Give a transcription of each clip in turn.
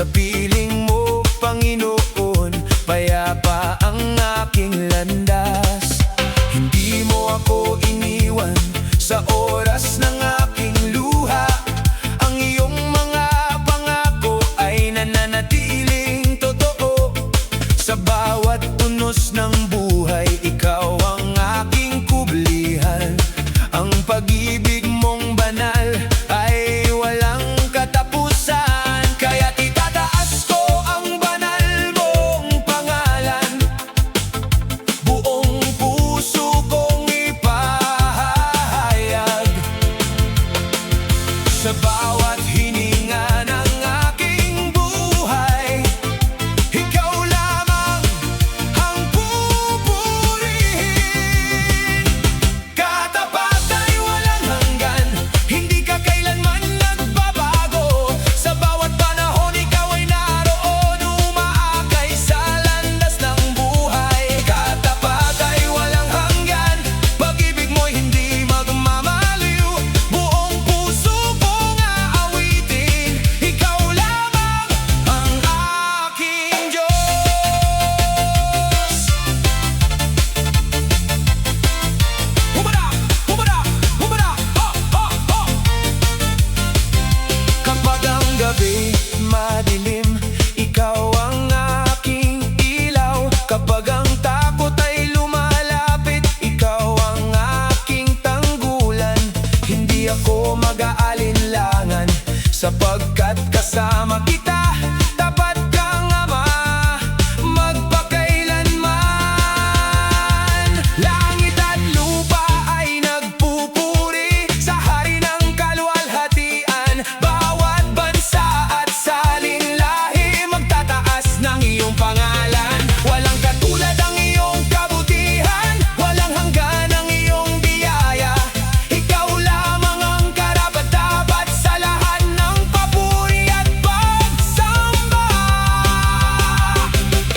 Sa piling mo, Panginoon, payapa ang aking landas. Hindi mo ako iniwan sa oras ng aking luha. Ang iyong mga pangako ay nananatiling totoo. Sa bawat tunos ng buhay, ikaw ang aking kublihan. Ang pag-ibig mong banal ay walang katapusan. Kaya't itataas ko ang banal mong pangalan. Buong puso kong ipahayag. Sa bawat hininga ng aking buhay, ikaw lamang ang pupurihin. Katapat ay walang hanggan, hindi ka kailanman nagbabago. Sa bawat panahon, ikaw ay naroon, umaakay sa landas ng buhay. Katapat ay walang hanggan, pag-ibig mo'y hindi magmamaliw. Buong puso kong aawitin, ikaw lamang ang aking Diyos. Humada! Humada! Humada! Ha! Ha! Ha! Kapag ang gabi madilim, ikaw ang aking ilaw. Kapag ang takot ay lumalapit, ikaw ang aking tanggulan. Hindi ako mag-aalinlangan, sapagkat kasama kita. Tapat kang Ama, magpakailanman. Langit at lupa ay nagpupuri sa hari ng kaluwalhatian. Bawat bansa at salin lahi magtataas ng iyong pangalan. Walang katulad ang iyong kabutihan, walang hanggan ang iyong biyaya. Ikaw lamang ang karapat-dapat sa lahat ng papuri at pagsamba.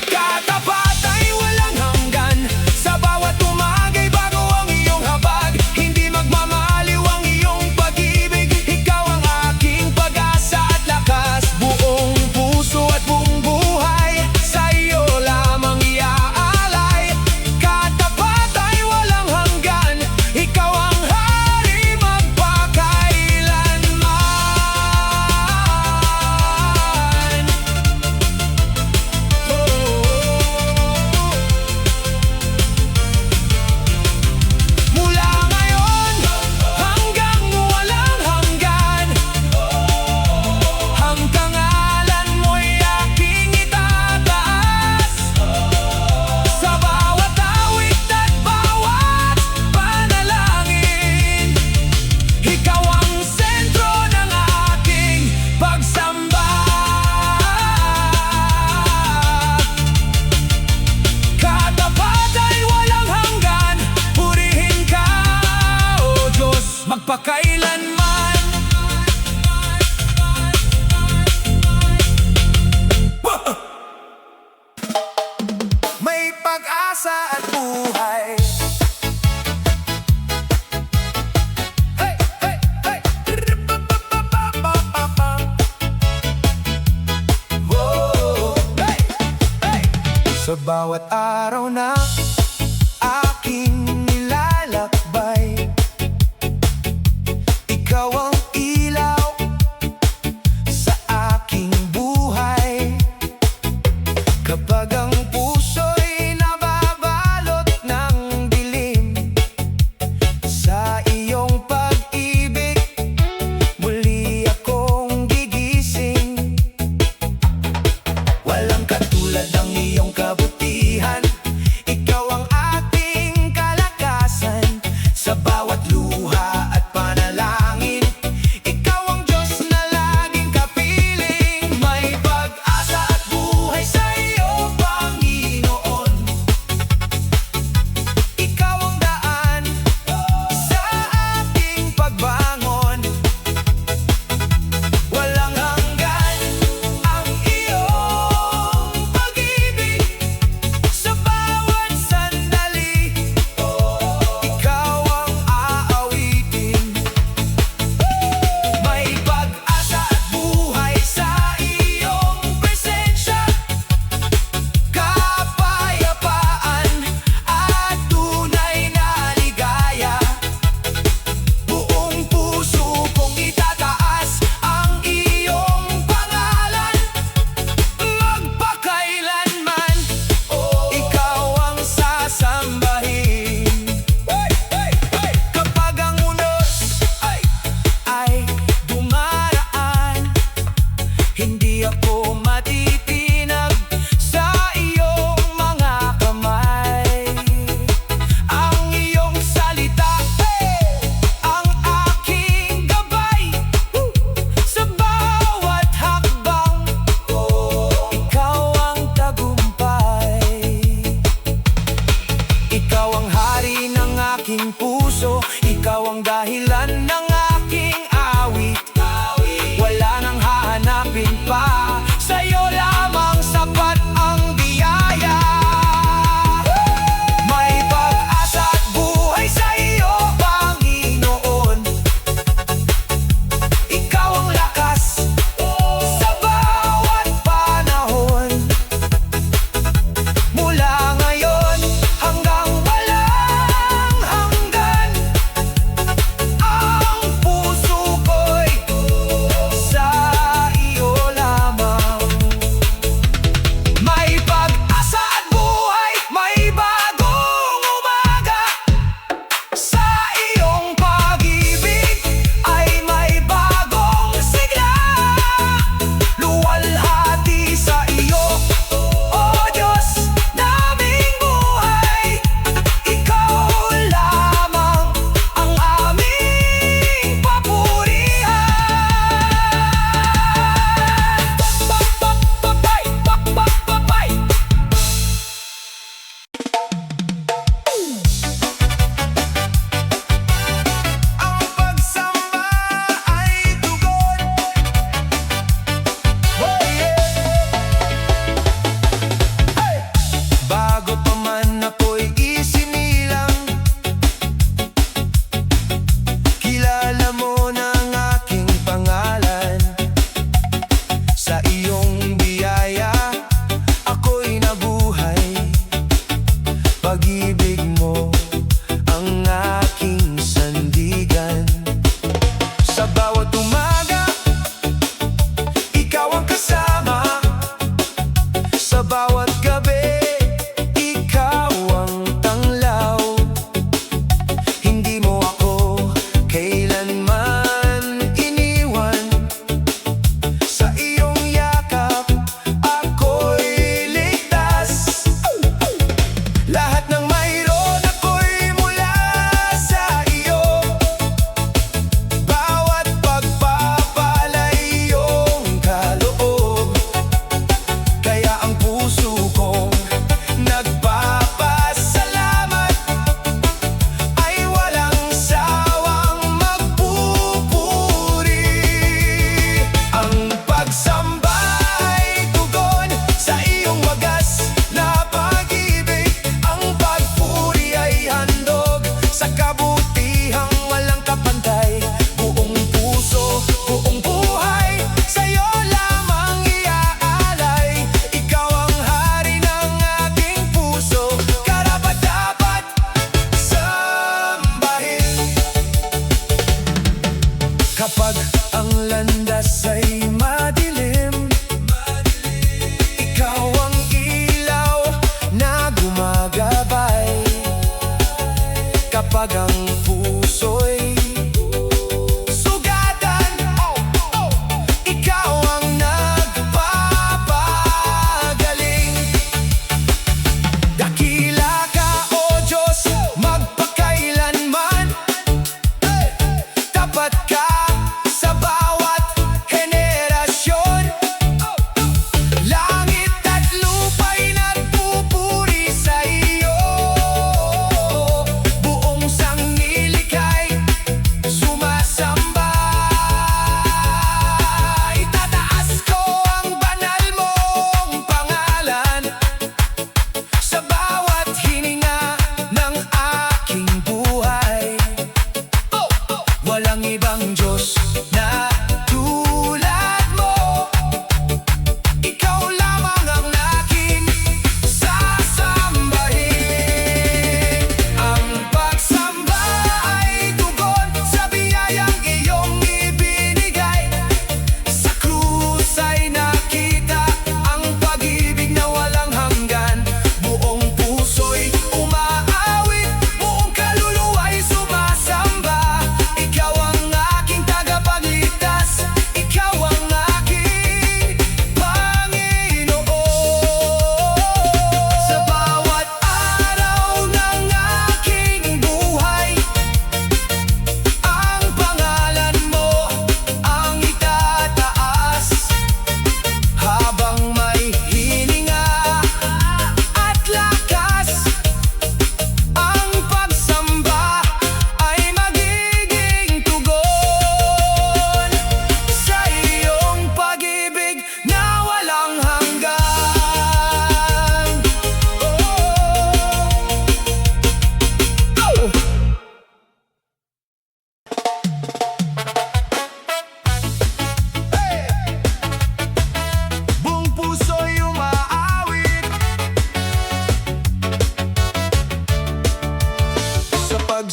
Katapat ay walang hanggan, sa bawat umagay bago ang iyong habag. Hindi magmamaliw ang iyong pag-ibig, ikaw ang aking pag-asa at lakas. Buong puso at buong buhay, sa iyo lamang iaalay. Katapat ay walang hanggan, ikaw ang hari magpakailanman. Mula ngayon hanggang walang hanggan, ang pangalan mo'y aking itataas. Sa bawat awit at bawat panalangin, ikaw ang sentro ng aking pagsamba. Katapat ay walang hanggan, purihin ka, O Diyos, magpakailanman. May pag-asa at buhay. Hey, hey, hey. Whoa, hey, hey. Sa bawat araw na aking nilalakbay, ikaw ang ilaw sa aking buhay. Kapag ang puso'y nababalot ng dilim, sa iyong pag-ibig muli akong gigising. Walang katulad ang iyong kabutihan, ikaw ang ating kalakasan. Sa bawat luha at panalangin, ikaw ang Diyos na laging kapiling. May pag-asa at buhay sa iyo, Panginoon. Ikaw ang daan sa aking pagbangon. Walang hanggan ang iyong pag-ibig,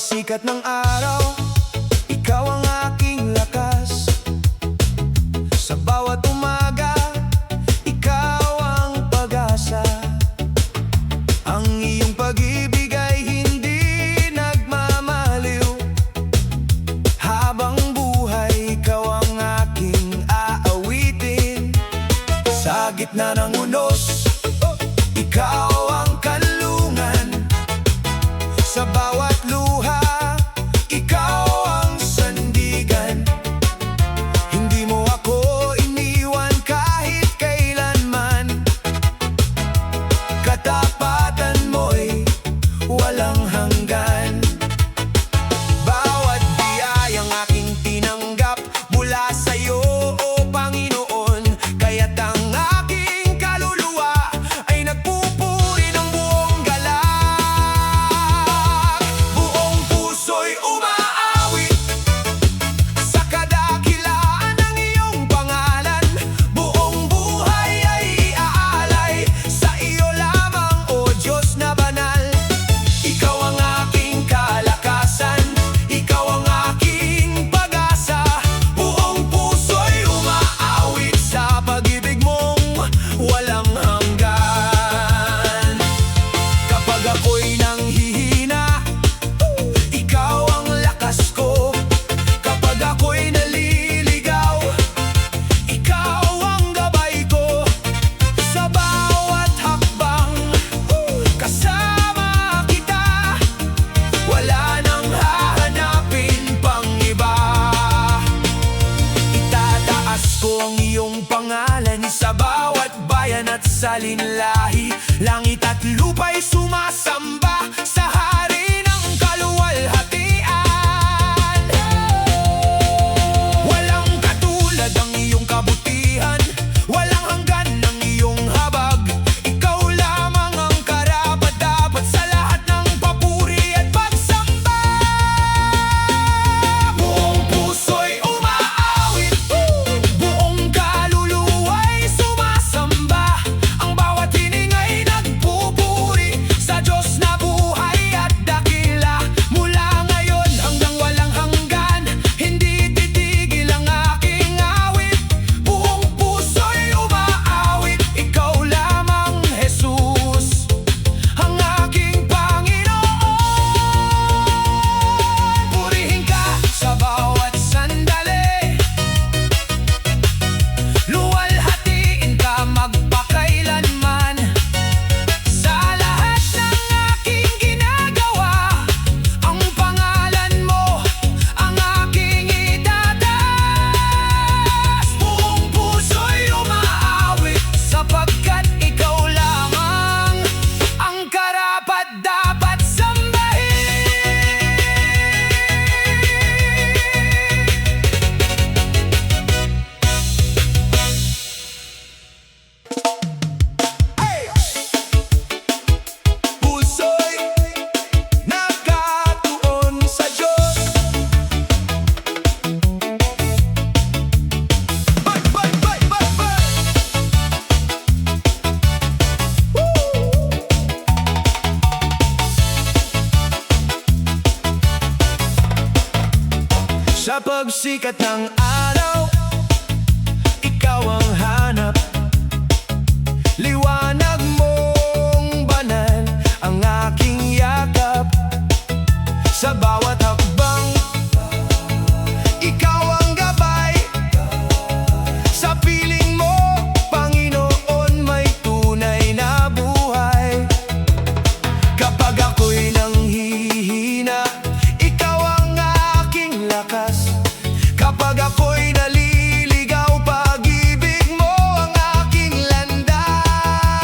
pagsikat ng araw, ikaw ang aking lakas. Sa bawat umaga, ikaw ang pag-asa. Ang iyong pag-ibig ay hindi nagmamaliw. Habang buhay, ikaw ang aking aawitin. Sa gitna ng unos, ikaw ang kanlungan. Sa bawat luha, ikaw ang sandigan. Hindi mo ako iniwan kahit kailanman. Katapatan mo'y walang hanggan. Bawat biyayang aking tinanggap mula sa'yo, o Panginoon, kaya't ang aking kaluluwa ay nagpupuri ng buong galak. Buong puso'y umaawit sa kadakilaan ng iyong pangalan. Buong buhay ay iaalay sa iyo lamang, o Diyos na banal. Ikaw ang aking kalakasan, ikaw ang aking pag-asa. Buong puso'y umaawit sa pag-ibig mong walang hanggan. Kapag ako'y nanghihina, ikaw ang lakas ko. Kapag ako'y naliligaw, ikaw ang gabay ko. Sa bawat hakbang, kasama kita. Wala nang hahanapin pang iba. Itataas ko ang iyong pangalan sa bawat bayan at salinlahi. Langit at lupa'y sumasamba sa hari ng kaluwalhatian. Walang katulad ang iyong kabutihan, walang hanggan ang iyong habag. Ikaw lamang ang karapat-dapat sa lahat ng papuri at pagsamba. Buong puso'y umaawit, buong kaluluwa'y sumasamba. Ang bawat hininga'y nagpupuri sa Diyos na buhay at dakila. Mula ngayon hanggang walang hanggan, hindi titigil ang aking awit. Buong puso'y umaawit, ikaw lamang, Jesus, ang aking Panginoon. Purihin ka sa bawat sandali, luwalhatiin ka magpakailanman. Sa lahat ng aking ginagawa, ang pangalan mo ang aking itataas. Buong puso'y umaawit sapagkat ikaw lamang ang karapat-dapat sambahin. Puso'y nakatuon sa Diyos. Sa pagsikat ng araw, ikaw ang hanap. Liwanag mong banal ang aking yakap. Sa bawat hakbang, ikaw ang gabay. Sa piling mo, Panginoon, may tunay na buhay. Kapag ako'y nanghihina, ikaw ang aking lakas. Kapag ako'y naliligaw, pag-ibig mo ang aking landas.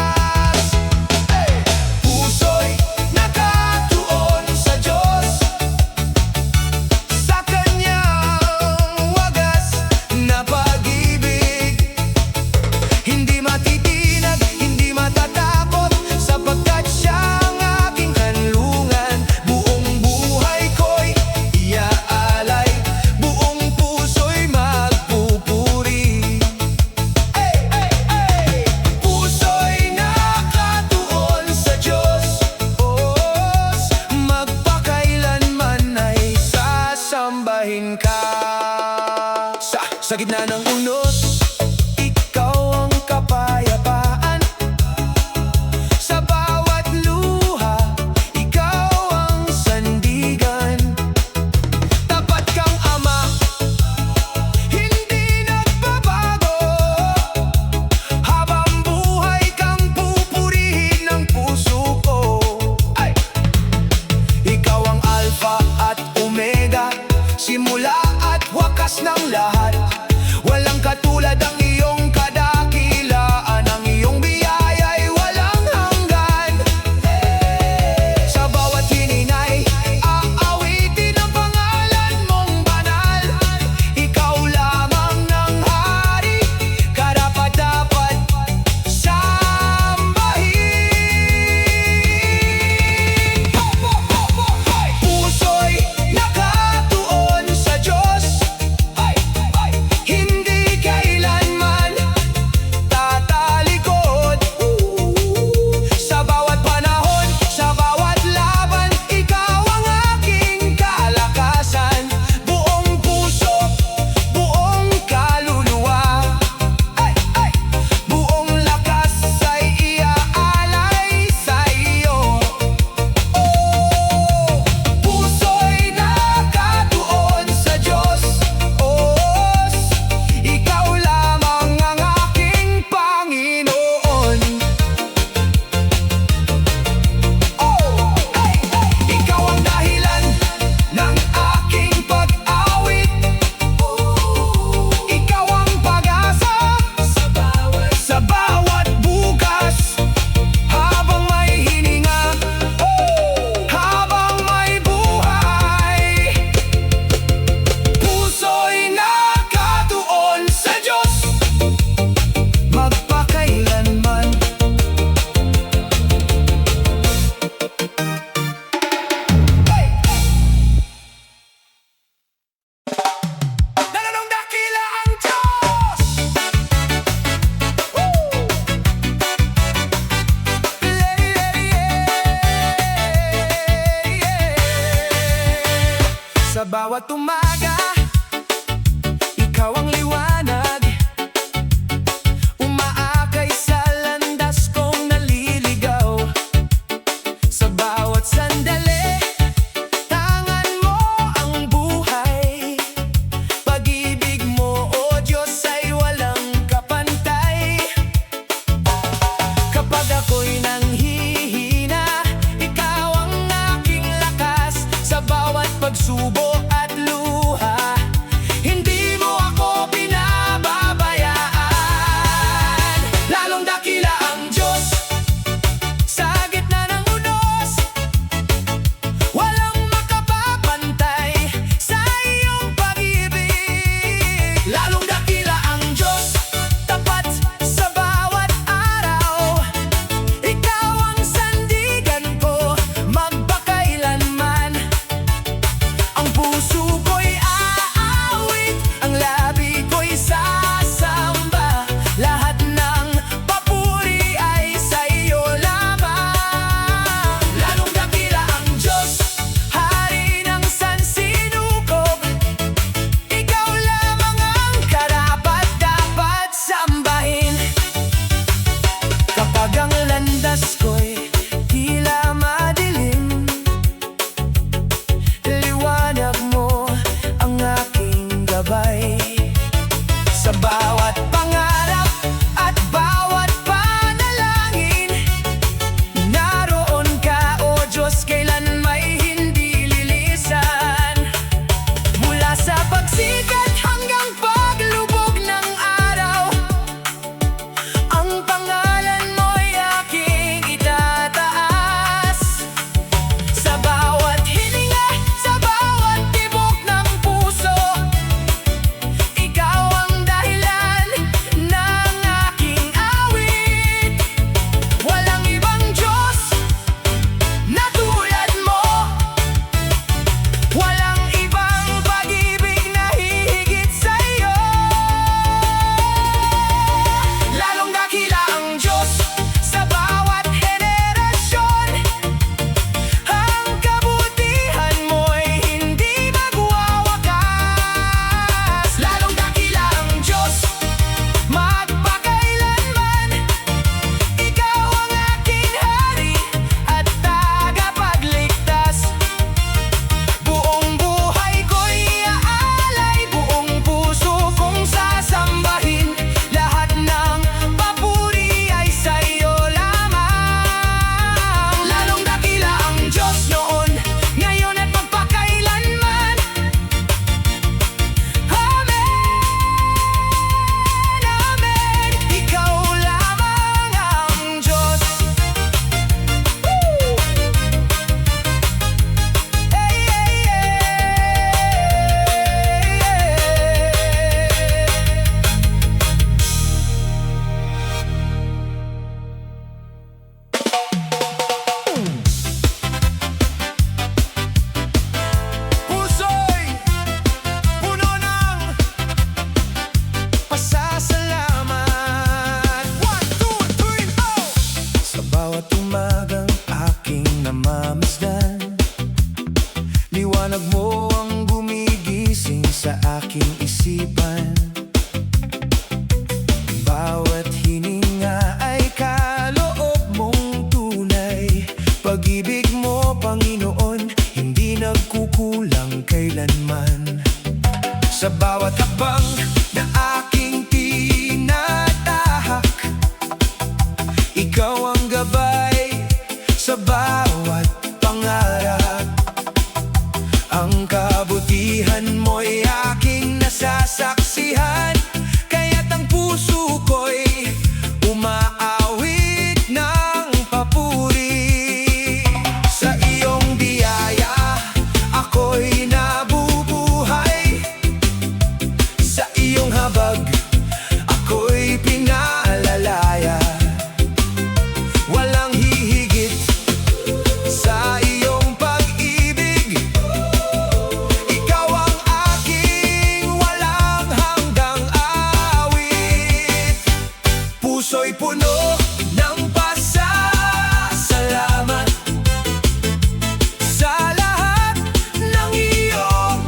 bawat umaga, ikaw ang liwanag, umaakay sa landas kong naliligaw. Sa bawat sandali, tangan mo ang buhay. Pag-ibig mo, o Diyos, ay walang kapantay. Kapag ako'y nanghihina, ikaw ang aking lakas. Sa bawat pagsubok at luha, hindi mo ako pinababayaan. Lalong dakila ang Diyos sa gitna ng unos, walang makapapantay sa iyong pag-ibig. Lalong dakila ang Diyos, tapat sa bawat araw. Ikaw ang sandigan ko, magpakailanman. Ang puso ko'y aawit, ang labi ko'y sasamba. Lahat ng papuri ay sa iyo lamang. Lalong dakila ang Diyos, hari ng sansinukob. Ikaw lamang ang karapat-dapat sambahin. Kapag ang landas ko'y tila madilim, liwanag mo ang aking gabay. Sa bawat pangarap at bawat panalangin, naroon ka, o Diyos, kailan may hindi lilisan. Mula sa pagsikat hanggang paglubog ng araw, ang pangalan mo'y aking itataas. Sa bawat hininga, sa bawat tibok ng puso, ikaw ang dahilan ng aking awit. Walang ibang Diyos na tulad mo, walang ibang pag-ibig na hihigit sa'yo. Lalong dakila ang Diyos sa bawat henerasyon, ang kabutihan mo'y hindi magwawakas. Lalong dakila ang Diyos, magpakailanman. Ikaw ang aking hari at tagapagligtas. Buong buhay ko'y aalay, buong puso kong sasambahin. Lahat ng papuri ay sa iyo lamang. Lalong dakila ang Diyos noon, ngayon at magpakailanman. Amen, amen. Ikaw lamang ang Diyos. Woo! Hey, hey, Puso'y puno ng pasasalamat. 1, 2, 3, oh! Sa bawat umagang aking namamasdan, liwanag mo ang gumigising sa aking isipan. Bawat hininga ay kaloob mong tunay. Pag-ibig mo, Panginoon, hindi nagkukulang kailanman. Sa bawat hakbang na aking tinatahak, ikaw ang gabay. Sa bawat pangarap, ang kabutihan mo'y aking nasasaksihan. Kaya't ang puso ko'y umaawit ng papuri. Sa iyong biyaya, ako'y nabubuhay. Sa iyong habag, ako'y pinalalaya. Walang hihigit sa iyong pag-ibig. Ikaw ang aking walang hanggang awit. Puso'y puno ng pasasalamat sa lahat ng iyong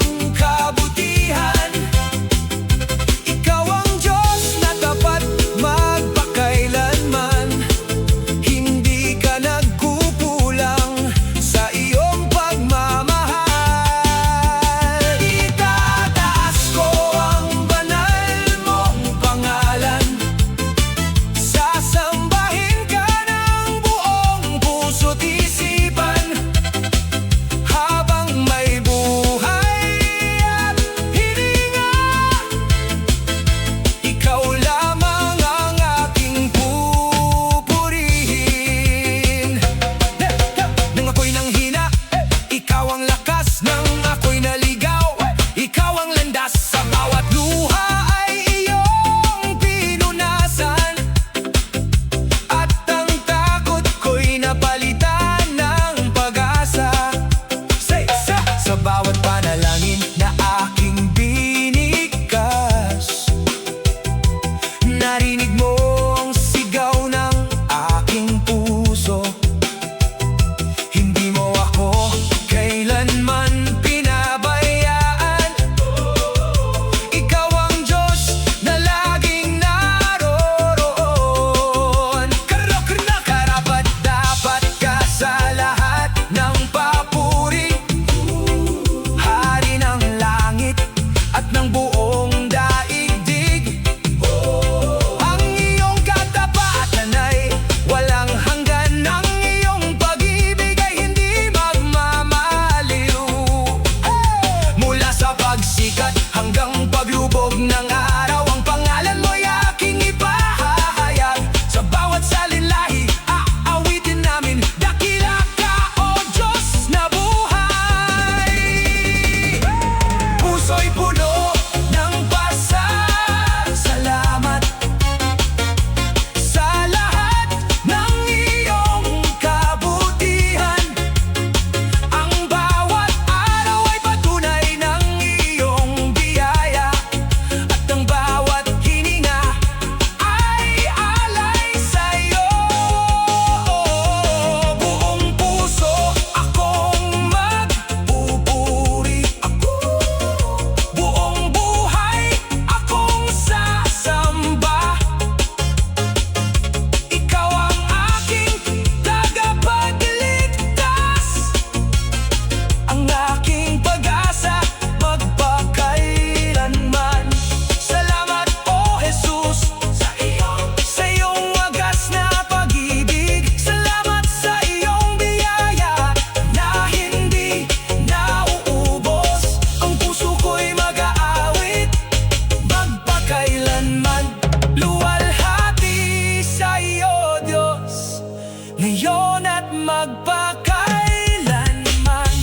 ngayon at magpakailanman.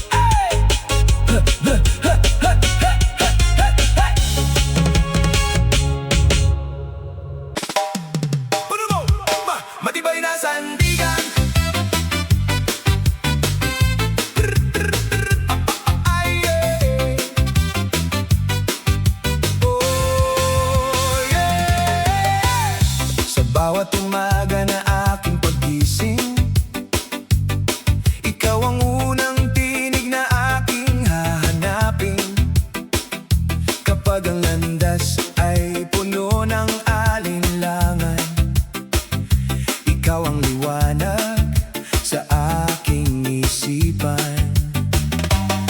Hey! Puno mo! Matibay na sandigan. Ay, oh, yeah. Sa bawat umaga na aking paggising, ikaw ang unang tinig na aking hahanapin. Kapag ang landas ay puno ng alinlangan, ikaw ang liwanag sa aking isipan.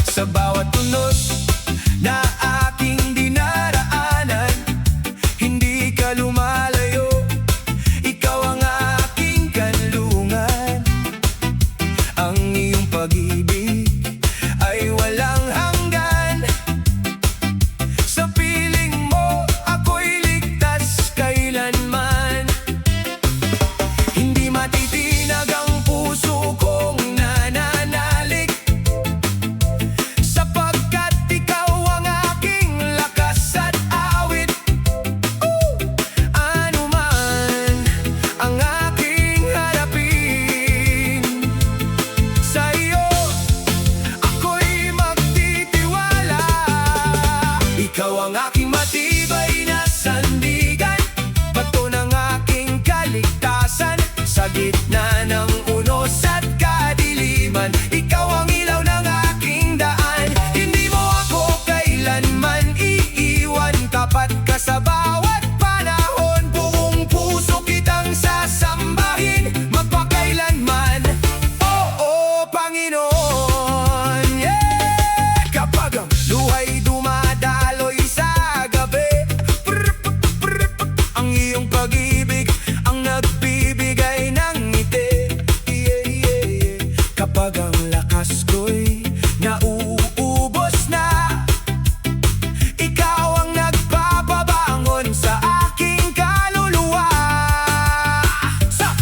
Sa bawat tunos na aking dinaraanan, hindi ka lumalayo. Ikaw ang aking kanlungan. Ang iyong pag-ibig ay walang hanggan. Sa piling mo, ako'y ligtas kailanman. Hindi matitinag ang puso kong nananalig, sapagkat ikaw ang aking lakas at awit. Ano man ang aking harapin, sa iyo ako'y magtitiwala. Ikaw ang aking matibay na sandigan, bato ng aking kaligtasan. Sa gitna ng unos at kadiliman, ikaw ang ilaw ng aking daan. Hindi mo ako kailanman iiwan, tapat ka sa bawat panahon. Buong puso kitang sasambahin, magpakailanman. Oo, Panginoon, yeah! Kapag ang luhay dumadaloy sa gabi, ang iyong pag-ibig ang nagbibigay ng ngiti. Yeah, yeah, yeah. Kapag ang lakas ko'y nauubos na, ikaw ang nagpapabangon sa aking kaluluwa.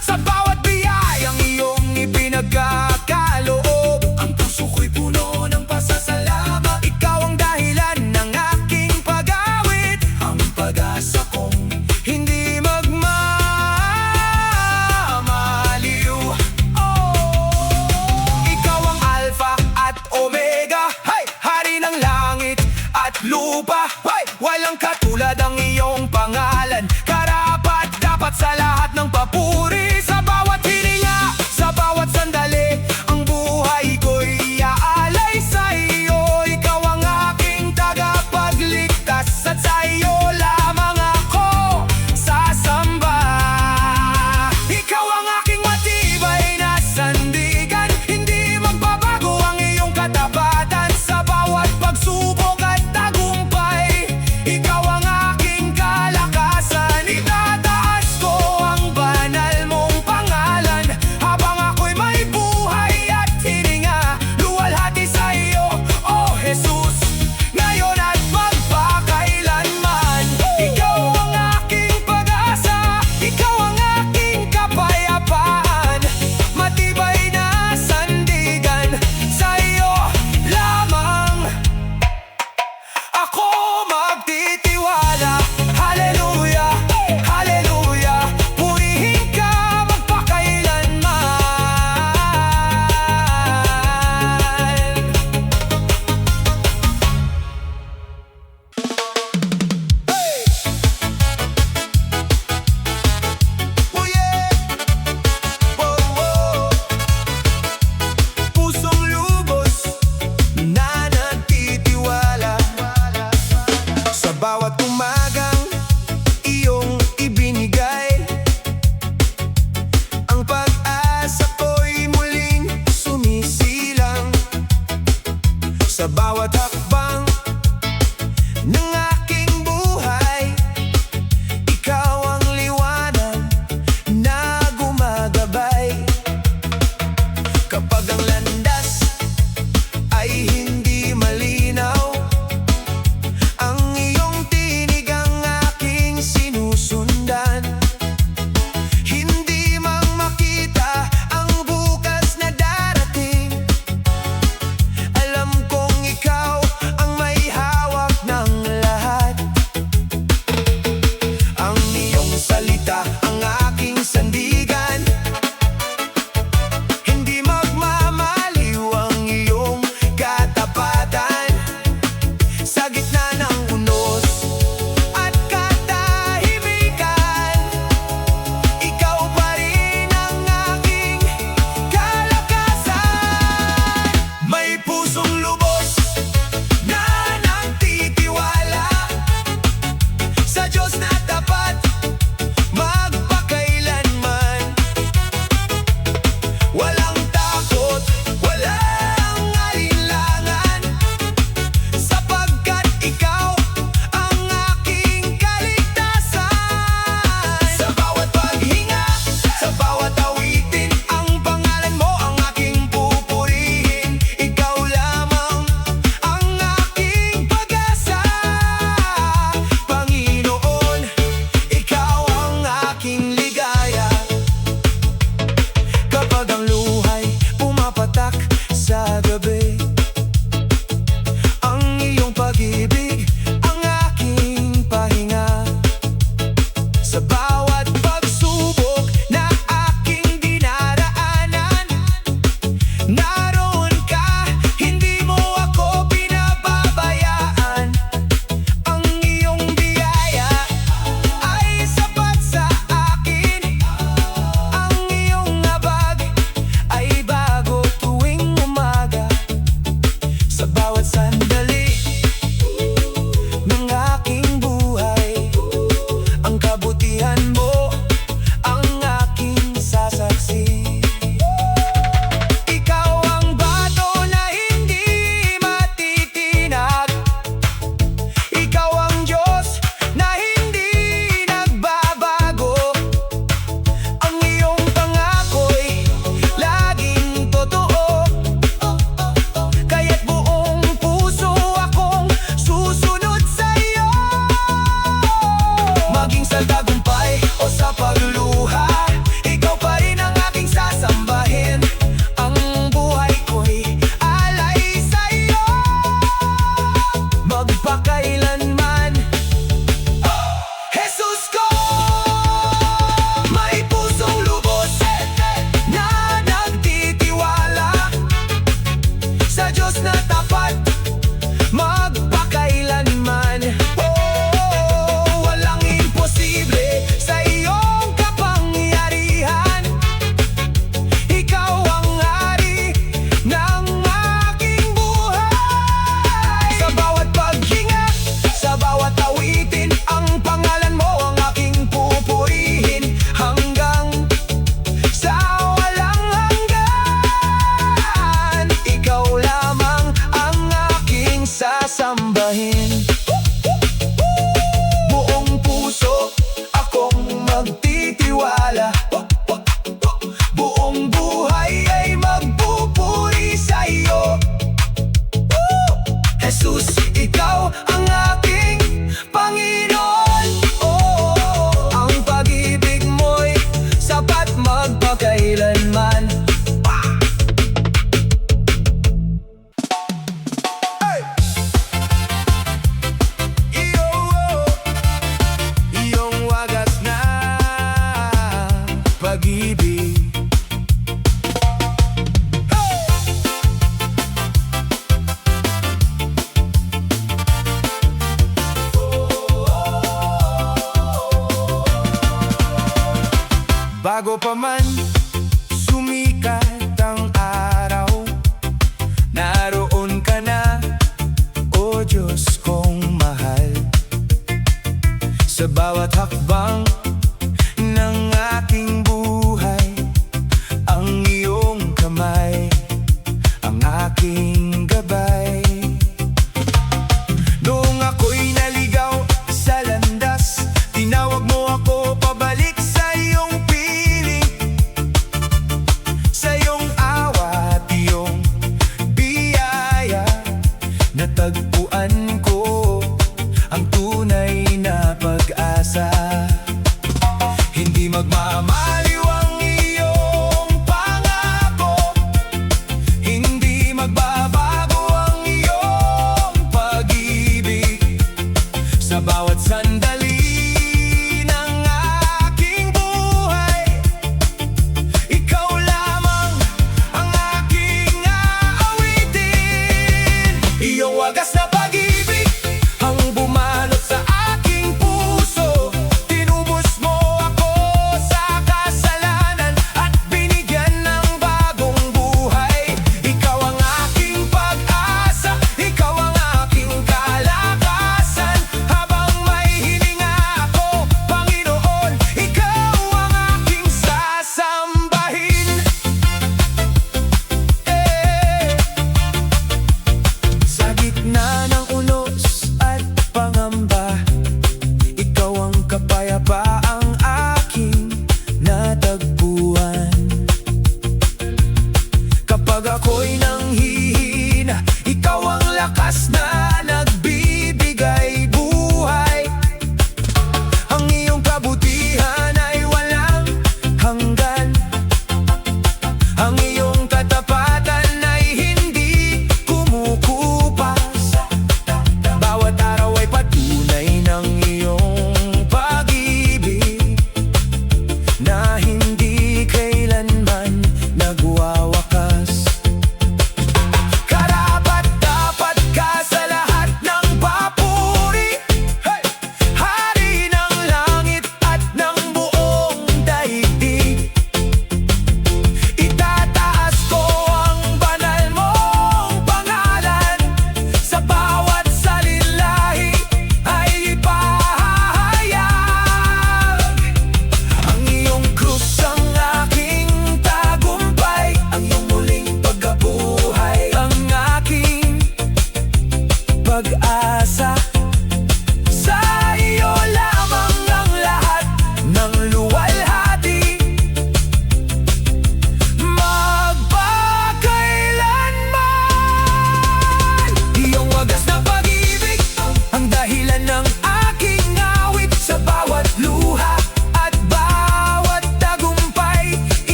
Sa bawat biyayang iyong ipinagkakaloob, ang puso ko'y puno ng pasasalamat. Ikaw ang dahilan ng aking pag-awit, ang pag-asa kong hindi magmamaliw. Ikaw ang Alpha at Omega, hay! Hari ng langit at lupa, hay! Walang katulad ang iyong pangalan, karapat dapat sa lahat ng papuri. Sa bawat hininga, sa bawat sandali, ang buhay ko'y iaalay sa iyo. Ikaw ang aking tagapagligtas, at sa iyo lamang ako sasamba. Ikaw ang aking matibay na sandigan, hindi magbabago ang iyong katapatan. Sa bawat pagsubok at tagumpay, ikaw ang aking kalakasan. Itataas ko ang banal mong pangalan, habang ako'y may buhay at hininga. Luwalhati sa iyo, oh Jesus, ngayon at magpakailanman. Ikaw ang aking pag-asa, ikaw ang aking kapayapaan. Matibay na sandigan, sa iyo lamang ako magtitiwala. Hallelujah, hallelujah, purihin ka magpakailanman. Hey! Oh yeah! Oh, oh. Pusong lubos na nagtitiwala, sa bawat umagang iyong ibinigay. Ang pag-asa ko'y muling sumisilang, sa bawat hakbang ng aking buhay. Ikaw ang liwanag na gumagabay. Kapag ang landas ay hindi malinaw, ang iyong tinig ang aking sinusundan. Hindi pag-ibig. Bago pa man sumikat ang araw, naroon ka na, o Diyos kong mahal. Sa bawat hakbang ng aking buhay, ang iyong kamay, ang aking gabay. Noong ako'y naligaw sa landas, tinawag mo ako pabalik sa iyong piling. Sa iyong awa at iyong biyaya, natagpuan ko ang tunay na pag-asa. Hindi magmamaliw ang iyong pangako, hindi magbabago ang iyong pag-ibig. Sa bawat sandali ng aking buhay, ikaw lamang ang aking aawitin. Iyong wagas na pag-ibig ang bumalot sa aking puso. Tinubos mo ako sa kasalanan.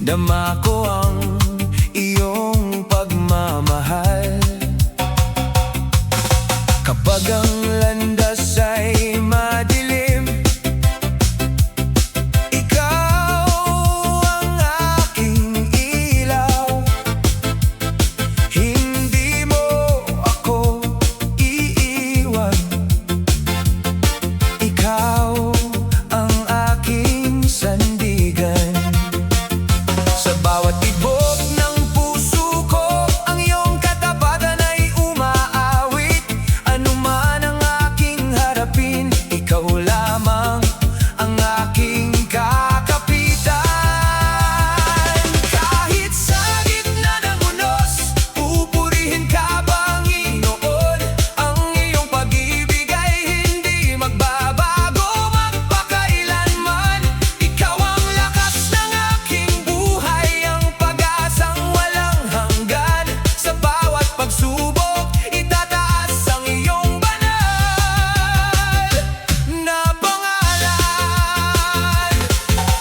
Dama ko ang iyong pagmamahal. Kapag ang landas ay madilim, ikaw ang aking ilaw. Hindi mo ako iiwan. Ikaw ang aking sandigan. Sa bawat tibok ng puso ko, ang iyong katapatan ay umaawit. Ano man ang aking harapin, ikaw lamang ang aking kakapitan. Kahit sa gitna ng unos, pupurihin ka, Panginoon. Ang iyong pag-ibig ay hindi magbabago magpakailanman. Ikaw ang lakas ng aking buhay, ang pag-asang walang hanggan. Sa bawat pagsubok, itataas ang iyong banal na pangalan.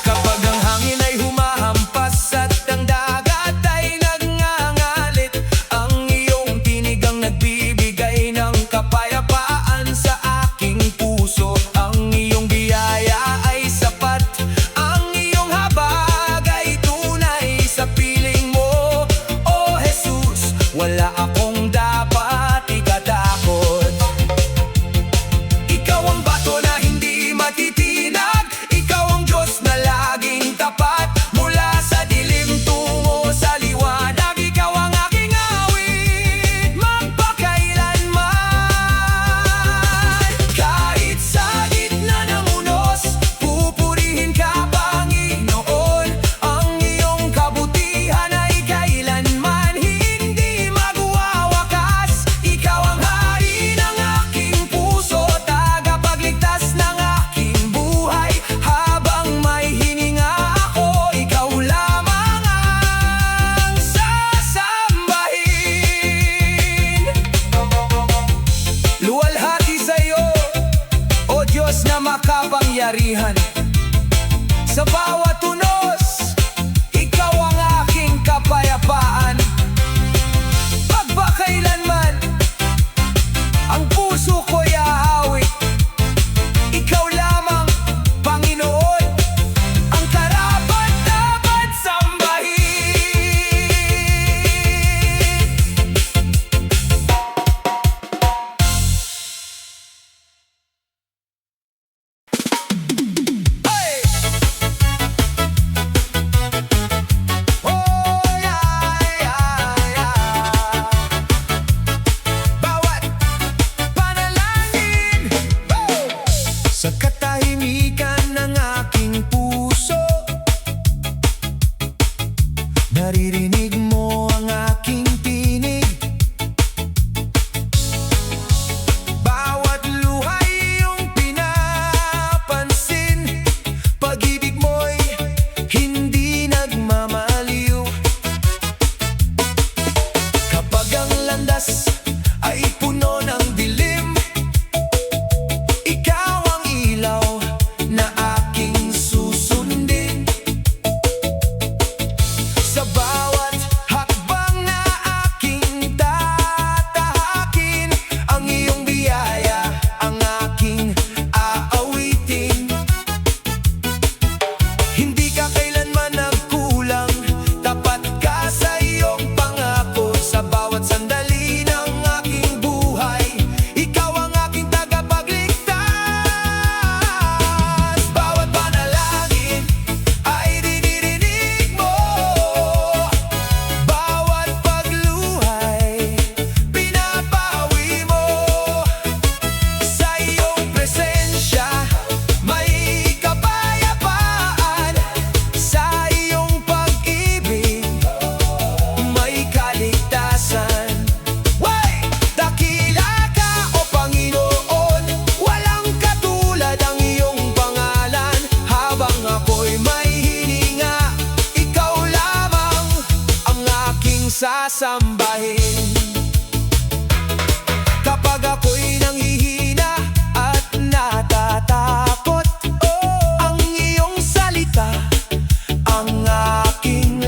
Kapag ang hangin ay humahampas at ang dagat ay nagngangalit, ang iyong tinig ang nagbibigay ng kapayapaan sa aking puso. Ang iyong biyaya ay sapat, ang iyong habag ay tunay sa piling mo. O Jesus, wala akong dapat ikatakot. Ikaw ang bato na hindi matitinag, ikaw ang Diyos na laging tapat. Mula sa dilim tungo sa liwanag, ikaw ang aking awit magpakailanman. Kahit sa gitna ng unos, pupurihin ka, Panginoon. Ang iyong kabutihan ay kailanman hindi magwawakas. Ikaw ang hari ng aking puso, tagapagligtas ng aking buhay. Habang may hininga ako, ikaw lamang ang sasambahin. Luwalhati sa iyo, O Diyos na makapangyarihan. Sa bawat unos, ikaw ang aking kapayapaan. Magpakailanman, ang puso ko'y ahawit. Ikaw lamang, Panginoon, ang karapat-dapat sambahin. Hey! Oh, yeah, yeah, yeah. Bawat panalangin, sa katahimikan ng aking puso, naririnig mo ang aking tinig. Bawat luhay iyong pinapansin, pag-ibig mo'y hindi nagmamaliw. Kapag ang landas ay puno ng dilim, ikaw ang ilaw na aking susundin. Sa bawat hakbang na aking tatahakin, ang iyong biyaya ang aking aawitin. Hindi ka kailanman nagkulang, tapat ka sa iyong pangako. Sa bawat sandali ng aking buhay, ikaw ang aking tagapagligtas. Bawat panalangin ay dinirinig mo, bawat pagluhay pinapawi mo. Sa iyong presensya may kapayapaan, sa iyong pag-ibig may kaligtasan. Way! Dakila ka, O Panginoon, walang katulad ang iyong pangalan. Habang ako'y may hininga, ikaw lamang ang aking sasambahin. Kapag ako'y nanghihina at natatakot, ang iyong salita ang aking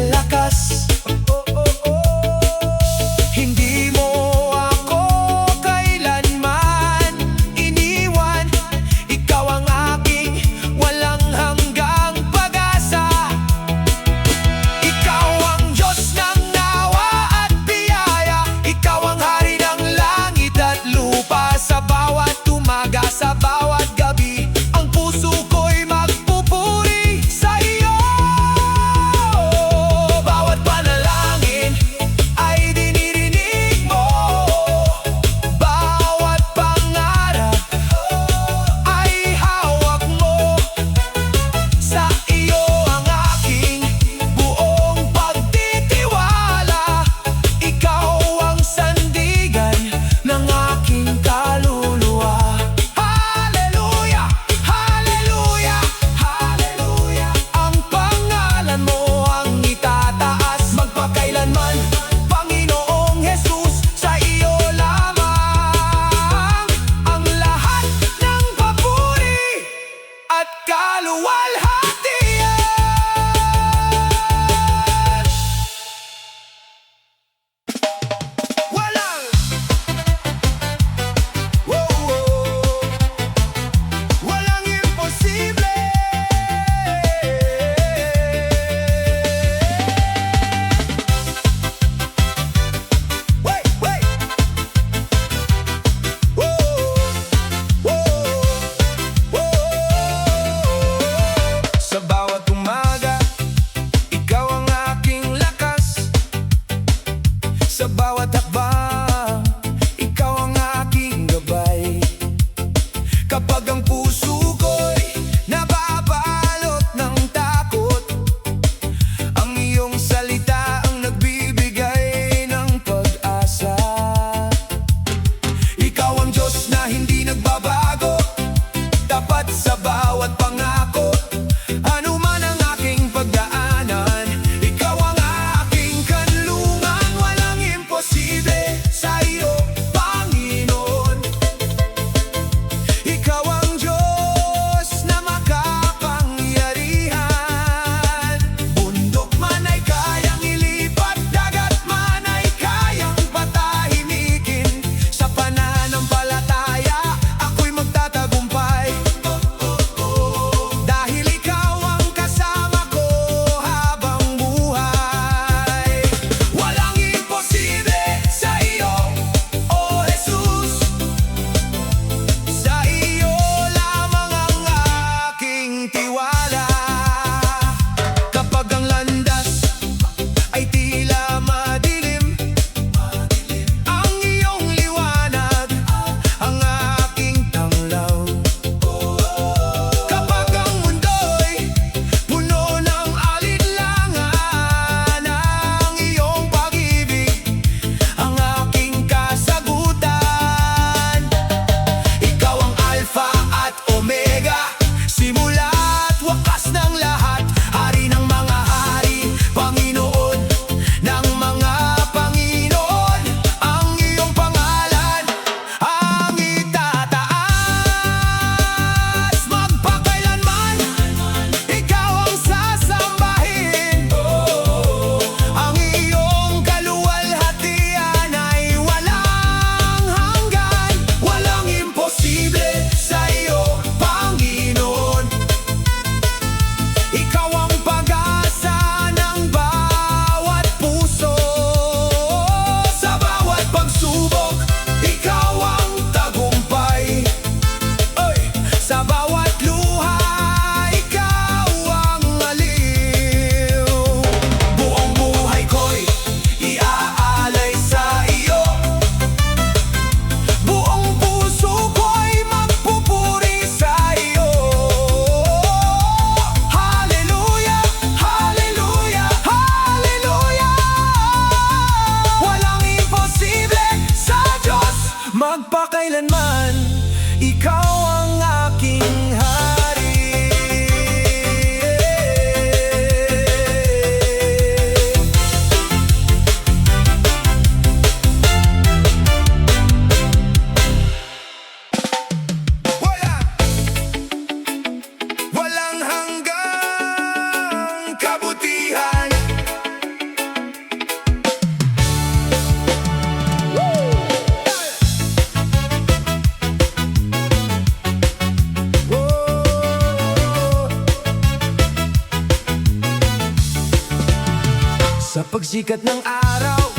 Sa pagsikat ng araw,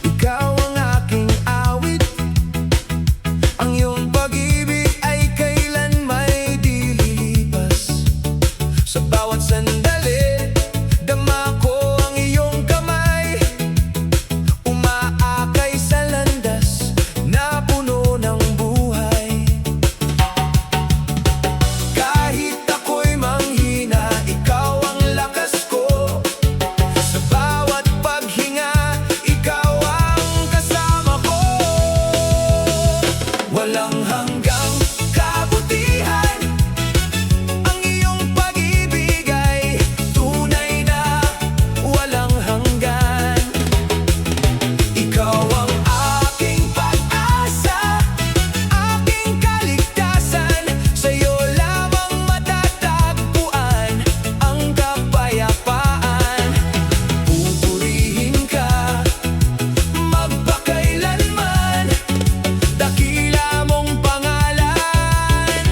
ikaw ang aking awit. Ang iyong pag-ibig ay kailan may di lilipas. Sa bawat sandali, dama ko ang iyong kamay. Umaakay sa landas na puno ng buhay. Kahit ako'y manghina, ikaw ang lakas ko. Sa bawat paghinga, ikaw ang kasama ko. Walang hanggang kabutihan, ang iyong pag-ibig ay tunay na walang hanggan. Ikaw ang aking pag-asa, aking kaligtasan. Sa'yo lamang matatagpuan ang kapayapaan. Pupurihin ka magpakailanman, dakila mong pangalan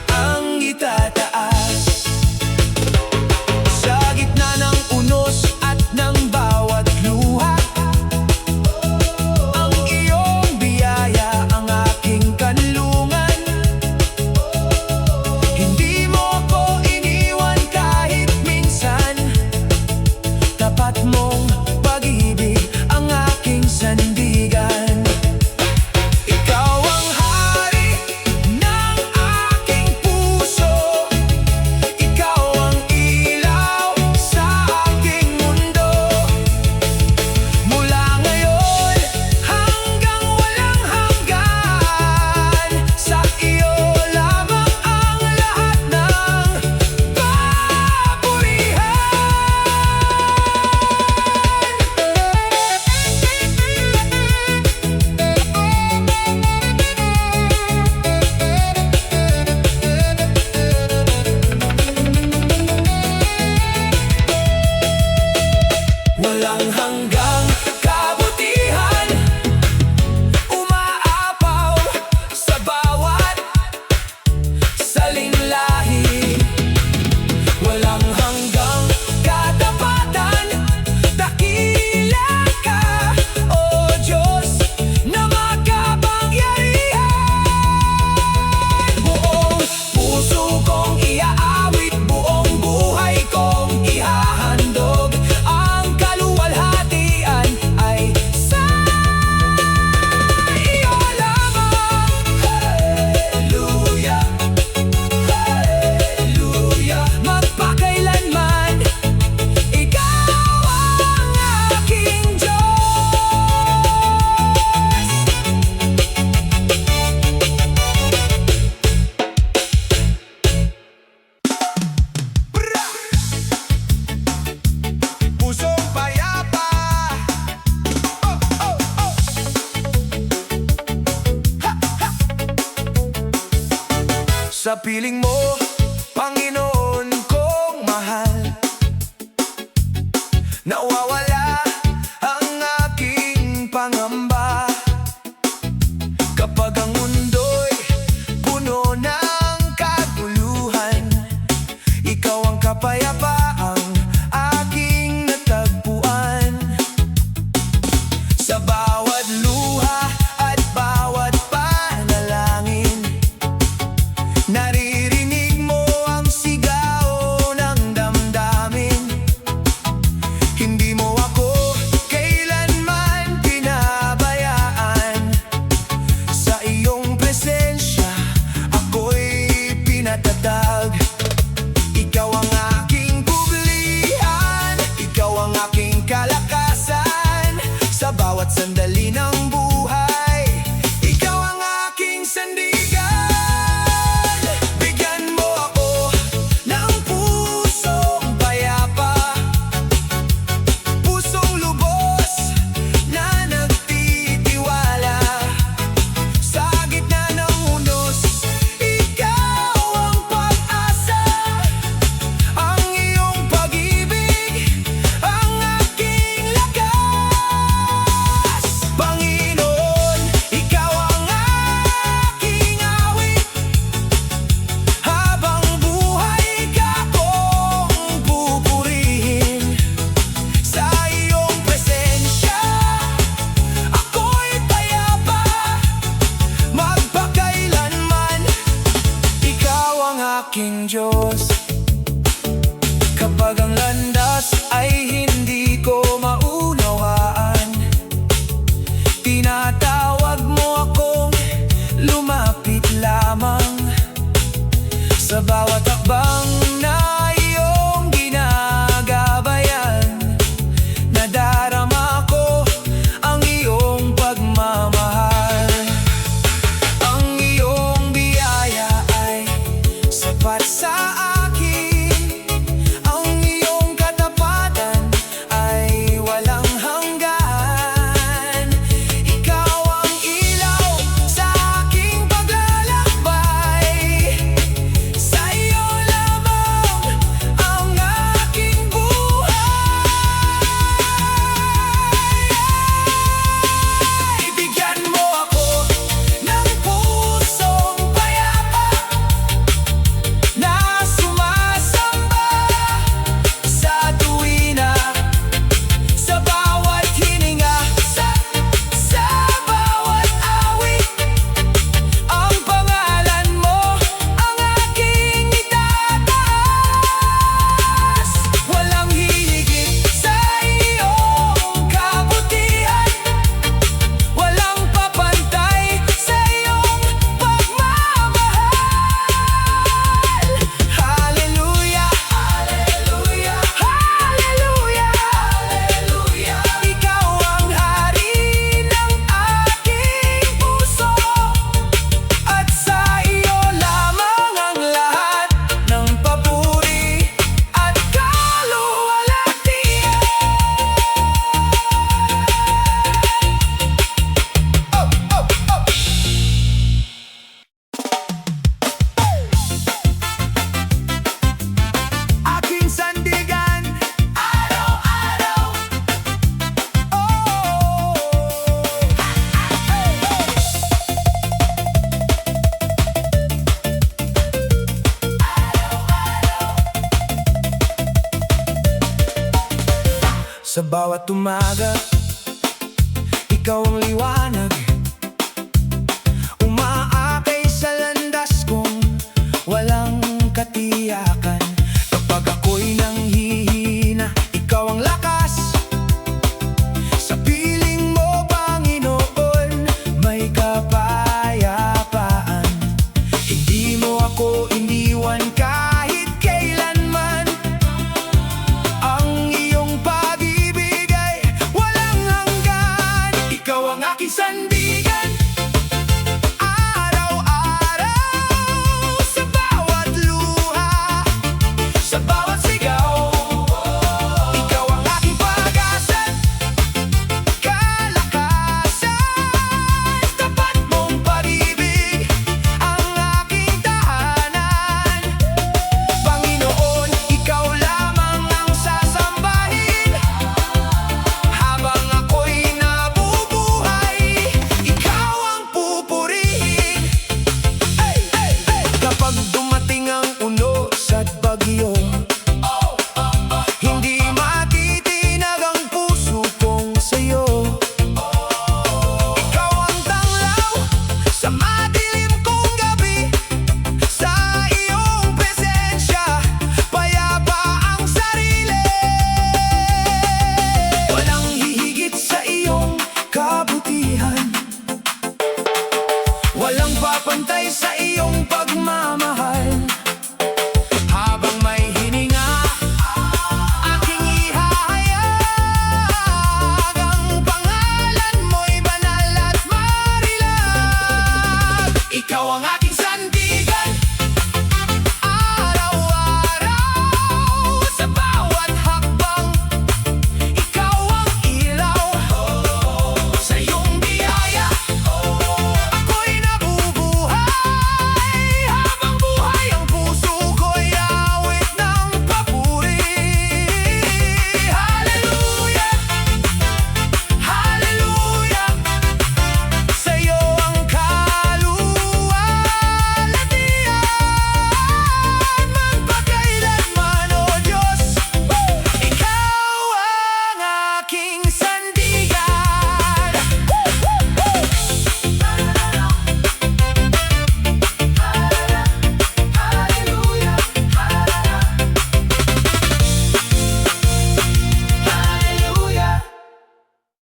ang itataas. Sa gitna ng unos at ng bawat luha, ang iyong biyaya ang aking kanlungan. Hindi mo ko iniwan kahit minsan. Tapat mong pag-ibig ang aking sandigan. Ikaw ang hari ng aking puso. Ikaw ang ilaw sa aking mundo. Mula ngayon hanggang walang hanggan, sa iyo lamang ang lahat ng papurihan. Walang hanggang kabutihan, umaapaw sa bawat salinglahi. Walang hanggang katapatan, dakila ka, O Diyos na makapangyarihan. Buong puso kong iaawit, buong buhay kong ihahandog. Ang kaluwalhatian ay sa iyo lamang. Hallelujah, hallelujah. Magpakailanman, ikaw ang aking Diyos. Pusong payapa, oh, oh, oh. Ha, ha. Sa piling mo, Panginoon kong mahal, nawawala ang aking pangamba. Kapag ang mundo'y puno ng kaguluhan, ikaw ang kapayapaang aking natagpuan. Sa bawat luha at bawat panalangin, naririnig mo ang sigaw ng damdamin. Hindi mo Sa bawat umaga, ikaw ang liwanag